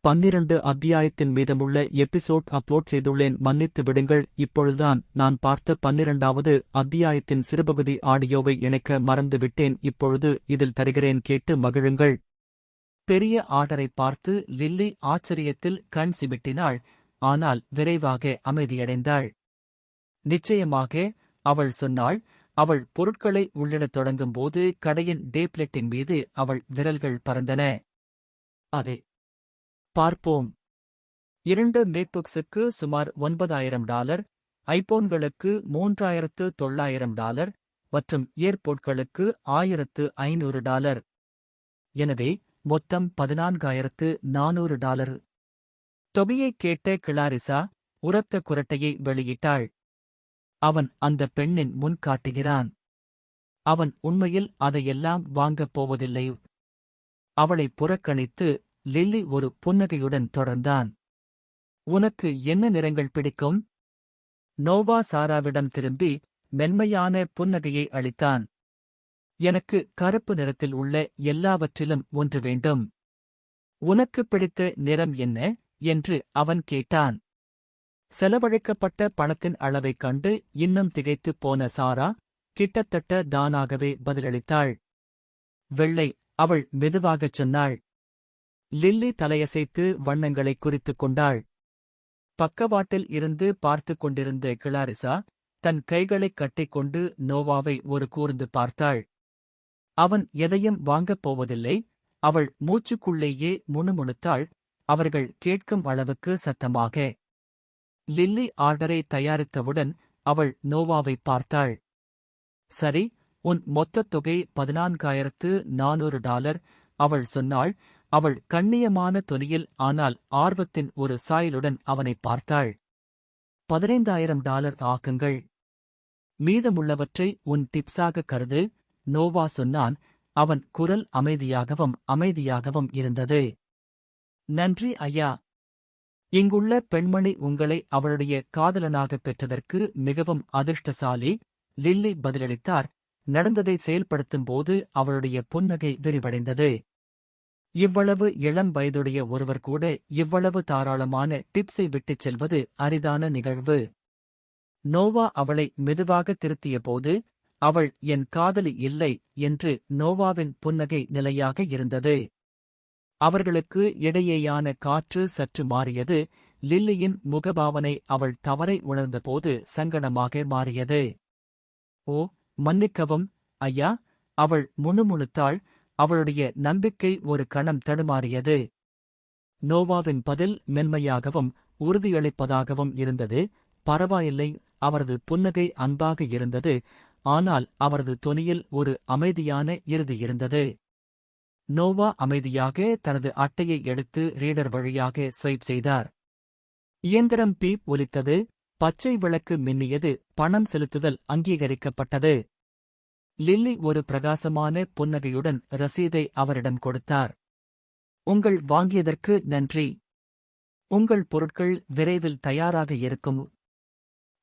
12 அத்தியாயத்தின் மீதமுள்ள episode upload செய்துள்ளேன், மன்னித்து விடுங்கள். இப்பொழுதுதான் நான் பார்த்த 12வது அத்தியாயத்தின் சிறுபகுதி ஆடியோவை இணைக்க மறந்துவிட்டேன். இப்பொழுது இதில் தருகிறேன், கேட்டு மகிழுங்கள். பெரிய ஆர்டரை பார்த்து லில்லி ஆச்சரியத்தில் கண் சிமிட்டினாள். ஆனால் விரைவாக அமைதியடைந்தாள். நிச்சயமாக, அவள் சொன்னாள். அவள் பொருட்களை உள்ளிடத் தொடங்கும்போது கடையின் டேப்லெட்டின் மீது அவள் விரல்கள் பறந்தன. அதே பார்ப்போம். 2 மேக்புக்ஸுக்கு சுமார் $9,000, ஐபோன்களுக்கு $3,900 மற்றும் ஏர்போர்ட்களுக்கு $1,500. எனவே மொத்தம் $14,400. தொகையைக் கேட்ட கிளாரிசா உரத்த குரட்டையை வெளியிட்டாள். அவன் அந்த பெண்ணின் முன் காட்டுகிறான். அவன் உண்மையில் அதையெல்லாம் வாங்கப் போவதில்லை. அவளை புறக்கணித்து லில்லி ஒரு புன்னகையுடன் தொடர்ந்தான். உனக்கு என்ன நிறங்கள் பிடிக்கும்? நோவா சாராவிடம் திரும்பி மென்மையான புன்னகையை அளித்தான். எனக்கு கருப்பு நிறத்தில் உள்ள எல்லாவற்றிலும் ஒன்று வேண்டும். உனக்கு பிடித்த நிறம் என்ன என்று அவன் கேட்டான். செலவழிக்கப்பட்ட பணத்தின் அளவைக் கண்டு இன்னும் திகைத்துப் போன சாரா கிட்டத்தட்ட தானாகவே பதிலளித்தாள். வெள்ளை, அவள் மெதுவாகச் சொன்னாள். லில்லி தலையசைத்து வண்ணங்களைக் குறித்துக் கொண்டாள். பக்கவாட்டில் இருந்து பார்த்துக் கொண்டிருந்த கிளாரிசா தன் கைகளைக் கட்டிக்கொண்டு நோவாவை ஒரு கூர்ந்து பார்த்தாள். அவன் எதையும் வாங்கப் போவதில்லை. அவள் மூச்சுக்குள்ளேயே முணுமுணுத்தாள், அவர்கள் கேட்கும் அளவுக்கு சத்தமாக. லில்லி ஆர்டரை தயாரித்தவுடன் அவள் நோவாவை பார்த்தாள். சரி, உன் மொத்தத் தொகை $14,400, அவள் சொன்னாள். அவள் கண்ணியமான தொனியில் ஆனால் ஆர்வத்தின் ஒரு சாயலுடன் அவனைப் பார்த்தாள். $15,000 ஆக்குங்கள். மீதமுள்ளவற்றை உன் டிப்ஸாக கருது, நோவா சொன்னான். அவன் குரல் அமைதியாகவும் இருந்தது. நன்றி ஐயா. இங்குள்ள பெண்மணி உங்களை அவளுடைய காதலனாகப் பெற்றதற்கு மிகவும் அதிர்ஷ்டசாலி, லில்லி பதிலளித்தார். நடந்ததை செயல்படுத்தும்போது அவளுடைய புன்னகை விரிவடைந்தது. இவ்வளவு இளம் வயதுடைய ஒருவர் கூட இவ்வளவு தாராளமான டிப்ஸை விட்டுச் செல்வது அரிதான நிகழ்வு. நோவா அவளை மெதுவாக திருத்தியபோது, அவள் என் காதலி இல்லை என்று நோவாவின் புன்னகை நிலையாக இருந்தது. அவர்களுக்கு இடையேயான காற்று சற்று மாறியது. லில்லியின் முகபாவனை அவள் தவறை உணர்ந்தபோது சங்கடமாக மாறியது. ஓ, மன்னிக்கவும் ஐயா, அவள் முணுமுணுத்தாள். அவளுடைய நம்பிக்கை ஒரு கணம் தடுமாறியது. நோவாவின் பதில் மென்மையாகவும் உறுதியளிப்பதாகவும் இருந்தது. பரவாயில்லை. அவரது புன்னகை அன்பாக இருந்தது, ஆனால் அவரது தொனியில் ஒரு அமைதியான இறுதி இருந்தது. நோவா அமைதியாக தனது அட்டையை எடுத்து ரீடர் வழியாக ஸ்வைப் செய்தார். இயந்திரம் பீப் ஒலித்தது. பச்சை விளக்கு மின்னியது. பணம் செலுத்துதல் அங்கீகரிக்கப்பட்டது. லில்லி ஒரு பிரகாசமான புன்னகையுடன் ரசீதை அவரிடம் கொடுத்தார். உங்கள் வாங்கியதற்கு நன்றி. உங்கள் பொருட்கள் விரைவில் தயாராக இருக்கும்.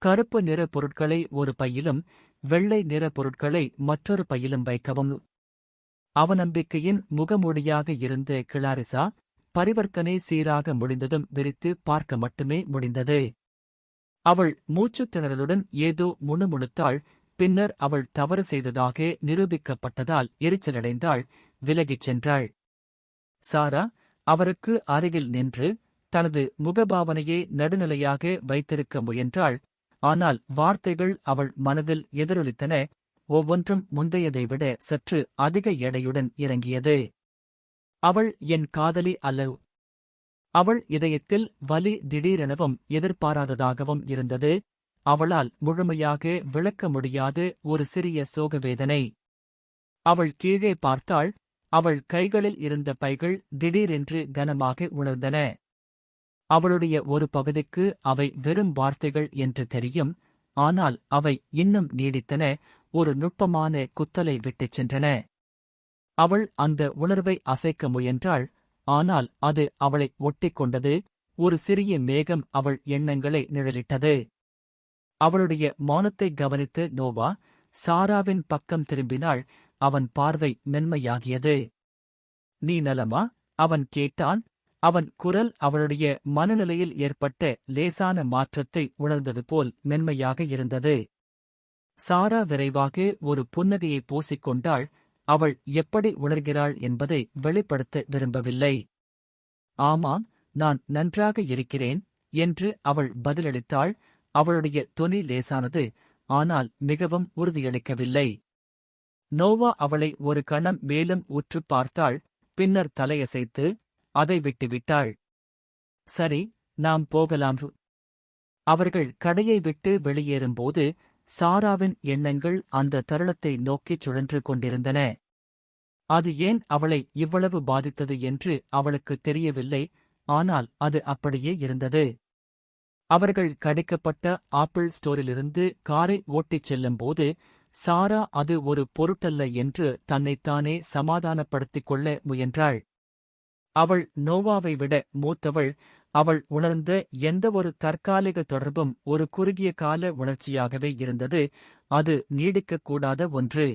கருப்பு நிற பொருட்களை ஒரு பையிலும் வெள்ளை நிற பொருட்களை மற்றொரு பையிலும் வைக்கவும். அவநம்பிக்கையின் முகமூடியாக இருந்த கிளாரிசா பரிவர்த்தனை சீராக முடிந்ததும் விரித்து பார்க்க மட்டுமே முடிந்தது. அவள் மூச்சுத் திணறலுடன் ஏதோ முணுமுணுத்தாள். பின்னர் அவள் தவறு செய்ததாக நிரூபிக்கப்பட்டதால் எரிச்சலடைந்தாள். விலகிச் சென்றாள். சாரா அவருக்கு அருகில் நின்று தனது முகபாவனையை நடுநிலையாக வைத்திருக்க முயன்றாள். ஆனால் வார்த்தைகள் அவள் மனதில் எதிரொலித்தன. ஒவ்வொன்றும் முந்தையதை விட சற்று அதிக எடையுடன் இறங்கியது. அவள் என் காதலி அல்ல. அவள் இதயத்தில் வலி திடீரெனவும் எதிர்பாராததாகவும் இருந்தது. அவளால் முழுமையாக விளக்க முடியாத ஒரு சிறிய சோகவேதனை. அவள் கீழே பார்த்தாள். அவள் கைகளில் இருந்த பைகள் திடீரென்று கனமாக உணர்ந்தன. அவளுடைய ஒரு பகுதிக்கு அவை வெறும் வார்த்தைகள் என்று தெரியும், ஆனால் அவை இன்னும் நீடித்தன, ஒரு நுட்பமான குத்தலை விட்டுச் சென்றன. அவள் அந்த உணர்வை அசைக்க முயன்றாள், ஆனால் அது அவளை ஒட்டிக்கொண்டது. ஒரு சிறிய மேகம் அவள் எண்ணங்களை நிழலிட்டது. அவளுடைய மௌனத்தை கவனித்து நோவா சாராவின் பக்கம் திரும்பினாள். அவன் பார்வை மென்மையாகியது. நீ நலமா? அவன் கேட்டான். அவன் குரல் அவளுடைய மனநிலையில் ஏற்பட்ட லேசான மாற்றத்தை உணர்ந்தது போல் மென்மையாக இருந்தது. சாரா விரைவாக ஒரு புன்னகையை பூசிக்கொண்டாள். அவள் எப்படி உணர்கிறாள் என்பதை வெளிப்படுத்த விரும்பவில்லை. ஆமாம், நான் நன்றாக இருக்கிறேன் என்று அவள் பதிலளித்தாள். அவளுடைய தொனி லேசானது, ஆனால் மிகவும் உறுதியளிக்கவில்லை. நோவா அவளை ஒரு கணம் மேலும் உற்றுப் பார்த்தாள். பின்னர் தலையசைத்து அதை விட்டுவிட்டாள். சரி, நாம் போகலாம். அவர்கள் கடையை விட்டு வெளியேறும்போது சாராவின் எண்ணங்கள் அந்த தருணத்தை நோக்கிச் சுழன்று கொண்டிருந்தன. அது ஏன் அவளை இவ்வளவு பாதித்தது என்று அவளுக்குத் தெரியவில்லை, ஆனால் அது அப்படியே இருந்தது. அவர்கள் கடிக்கப்பட்ட ஆப்பிள் ஸ்டோரிலிருந்து காரை ஓட்டிச் செல்லும்போது சாரா அது ஒரு பொருட்டல்ல என்று தன்னைத்தானே சமாதானப்படுத்திக் கொள்ள முயன்றாள். அவள் நோவாவை விட மூத்தவள். அவள் உணர்ந்த எந்தவொரு தற்காலிக தொடர்பும் ஒரு குறுகிய கால உணர்ச்சியாகவே இருந்தது, அது நீடிக்கக்கூடாத ஒன்று.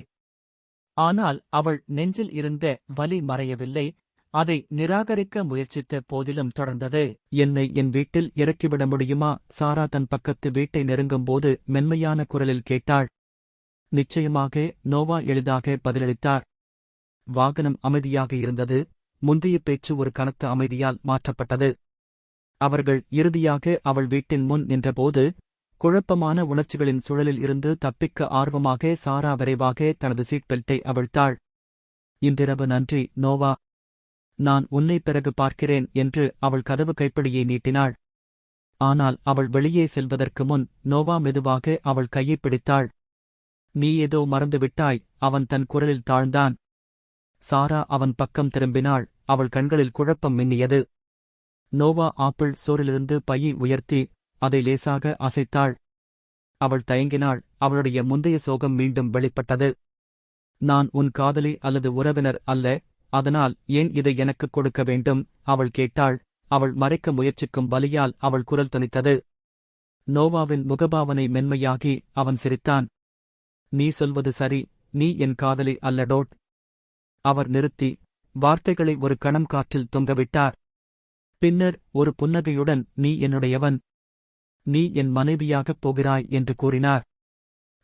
ஆனால் அவள் நெஞ்சில் இருந்த வலி மறையவில்லை, அதை நிராகரிக்க முயற்சித்த போதிலும் தொடர்ந்தது. என்னை என் வீட்டில் இறக்கிவிட முடியுமா? சாரா தன் பக்கத்து வீட்டை நெருங்கும்போது மென்மையான குரலில் கேட்டாள். நிச்சயமாக, நோவா எளிதாக பதிலளித்தார். வாகனம் அமைதியாக இருந்தது. முந்தைய பேச்சு ஒரு கனத்த அமைதியால் மாற்றப்பட்டது. அவர்கள் இறுதியாக அவள் வீட்டின் முன் நின்றபோது குழப்பமான உணர்ச்சிகளின் சுழலில் இருந்து தப்பிக்க ஆர்வமாக சாரா விரைவாக தனது சீட் பெல்ட்டை அவிழ்த்தாள். இன்றிரவு நன்றி, நோவா. நான் உன்னை பிறகு பார்க்கிறேன் என்று அவள் கதவு கைப்பிடியை நீட்டினாள். ஆனால் அவள் வெளியே செல்வதற்கு முன் நோவா மெதுவாக அவள் கையைப் பிடித்தாள். நீ ஏதோ மறந்துவிட்டாய், அவன் தன் குரலில் தாழ்ந்தான். சாரா அவன் பக்கம் திரும்பினாள். அவள் கண்களில் குழப்பம் மின்னியது. நோவா ஆப்பிள் ஸ்டோரிலிருந்து பையை உயர்த்தி அதை லேசாக அசைத்தாள். அவள் தயங்கினாள். அவளுடைய முந்தைய சோகம் மீண்டும் வெளிப்பட்டது. நான் உன் காதலி அல்லது உறவினர் அல்ல, அதனால் ஏன் இதை எனக்குக் கொடுக்க வேண்டும்? அவள் கேட்டாள். அவள் மறைக்க முயற்சிக்கும் வலியால் அவள் குரல் தனித்தது. நோவாவின் முகபாவனை மென்மையாகி அவன் சிரித்தான். நீ சொல்வது சரி, நீ என் காதலி அல்ல டோட். அவர் நிறுத்தி வார்த்தைகளை ஒரு கணம் காற்றில் தொங்கவிட்டார். பின்னர் ஒரு புன்னகையுடன் நீ என்னுடையவன், நீ என் மனைவியாகப் போகிறாய் என்று கூறினார்.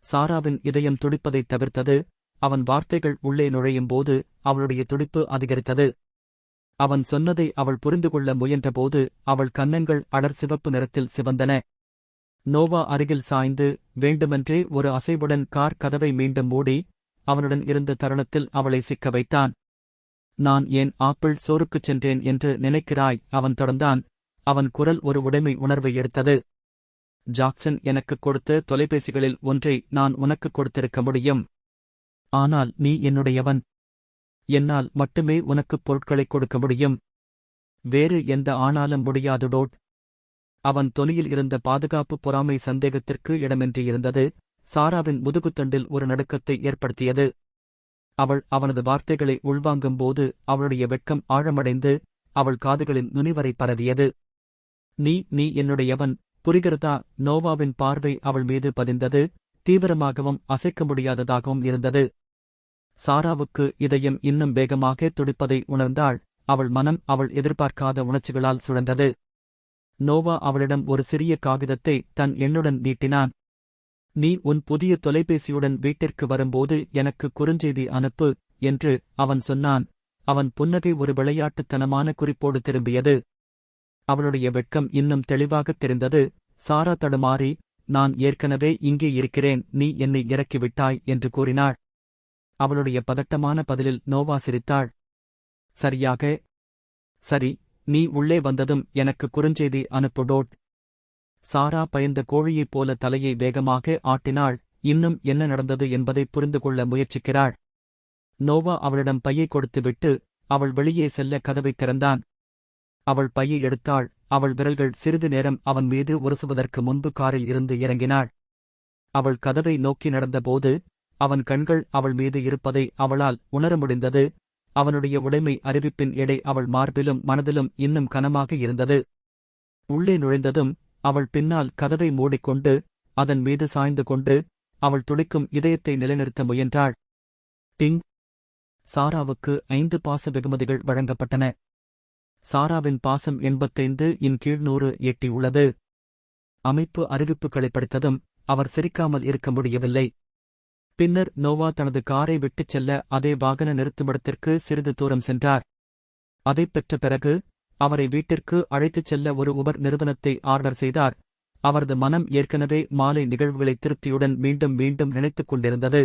சாராவின் இதயம் துடிப்பதைத் தவிர்த்தது. அவன் வார்த்தைகள் உள்ளே நுழையும்போது அவளுடைய துடிப்பு அதிகரித்தது. அவன் சொன்னதை அவள் புரிந்து கொள்ள முயன்றபோது அவள் கன்னங்கள் அடர் சிவப்பு நிறத்தில் சிவந்தன. நோவா அருகில் சாய்ந்து வேண்டுமென்றே ஒரு அசைவுடன் கார் கதவை மீண்டும் மூடி அவனுடன் இருந்த தருணத்தில் அவளை சிக்க வைத்தான். நான் ஏன் ஆப்பிள் சோருக்குச் சென்றேன் என்று நினைக்கிறாய்? அவன் தொடர்ந்தான். அவன் குரல் ஒரு உடைமை உணர்வை எடுத்தது. ஜாக்சன் எனக்குக் கொடுத்த தொலைபேசிகளில் ஒன்றை நான் உனக்குக் கொடுத்திருக்க முடியும். ஆனால் நீ என்னுடையவன். என்னால் மட்டுமே உனக்குப் பொருட்களைக் கொடுக்க முடியும். வேறு எந்த ஆணாலும் முடியாது டோட். அவன் தொனியில் இருந்த பாதுகாப்பு பொறாமை சந்தேகத்திற்கு இடமின்றி இருந்தது. சாராவின் முதுகுத்தண்டில் ஒரு நடுக்கத்தை ஏற்படுத்தியது. அவள் அவனது வார்த்தைகளை உள்வாங்கும்போது அவளுடைய வெட்கம் ஆழமடைந்து அவள் காதுகளின் நுனிவரை பரவியது. நீ என்னுடையவன், புரிகிறதா? நோவாவின் பார்வை அவள் மீது பதிந்தது. தீவிரமாகவும் அசைக்க முடியாததாகவும் இருந்தது. சாராவுக்கு இதயம் இன்னும் வேகமாக துடிப்பதை உணர்ந்தாள். அவள் மனம் அவள் எதிர்பார்க்காத உணர்ச்சிகளால் சுழன்றது. நோவா அவளிடம் ஒரு சிறிய காகிதத்தை தன் எண்ணுடன் நீட்டினான். நீ உன் புதிய தொலைபேசியுடன் வீட்டிற்கு வரும்போது எனக்கு குறுஞ்செய்தி அனுப்பு என்று அவன் சொன்னான். அவன் புன்னகை ஒரு விளையாட்டுத்தனமான குறிப்போடு திரும்பியது. அவளுடைய வெட்கம் இன்னும் தெளிவாகத் தெரிந்தது. சாரா தடுமாறி, நான் ஏற்கனவே இங்கே இருக்கிறேன், நீ என்னை இறக்கிவிட்டாய் என்று கூறினாள். அவளுடைய பதட்டமான பதிலில் நோவா சிரித்தாள். சரியாக. சரி, நீ உள்ளே வந்ததும் எனக்கு குறுஞ்செய்தி அனுப்பு டோட். சாரா பயந்த கோழியைப் போல தலையை வேகமாக ஆட்டினாள். இன்னும் என்ன நடந்தது என்பதை புரிந்து கொள்ள முயற்சிக்கிறாள். நோவா அவளிடம் பையை கொடுத்துவிட்டு அவள் வெளியே செல்ல கதவைத் திறந்தான். அவள் பையை எடுத்தாள். அவள் விரல்கள் சிறிது நேரம் அவன் மீது உரசுவதற்கு முன்பு காரில் இருந்து இறங்கினாள். அவள் கதவை நோக்கி நடந்தபோது அவன் கண்கள் அவள் மீது இருப்பதை அவளால் உணர முடிந்தது. அவனுடைய உடைமை அறிவிப்பின் எடை அவள் மார்பிலும் மனதிலும் இன்னும் கனமாக இருந்தது. உள்ளே நுழைந்ததும் அவள் பின்னால் கதவை மூடிக்கொண்டு அதன் மீது சாய்ந்து கொண்டு அவள் துடிக்கும் இதயத்தை நிலைநிறுத்த முயன்றாள். டிங்! சாராவுக்கு 5 பாச வெகுமதிகள் வழங்கப்பட்டன. சாராவின் பாசம் 85 இன் கீழ் 100 எட்டியுள்ளது. அமைப்பு அறிவிப்புகளை படித்ததும் அவர் சிரிக்காமல் இருக்க முடியவில்லை. பின்னர் நோவா தனது காரை விட்டுச் செல்ல அதே வாகன நிறுத்துமிடத்திற்கு சிறிது தூரம் சென்றார். அதைப் பெற்ற பிறகு அவரை வீட்டிற்கு அழைத்துச் செல்ல ஒரு உபர் நிறுவனத்தை ஆர்டர் செய்தார். அவரது மனம் ஏற்கனவே மாலை நிகழ்வுகளை திருப்தியுடன் மீண்டும் மீண்டும் நினைத்துக் கொண்டிருந்தது.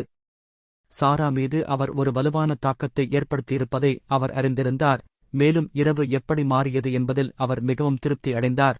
சாரா மீது அவர் ஒரு வலுவான தாக்கத்தை ஏற்படுத்தியிருப்பதை அவர் அறிந்திருந்தார். மேலும் இரவு எப்படி மாறியது என்பதில் அவர் மிகவும் திருப்தி அடைந்தார்.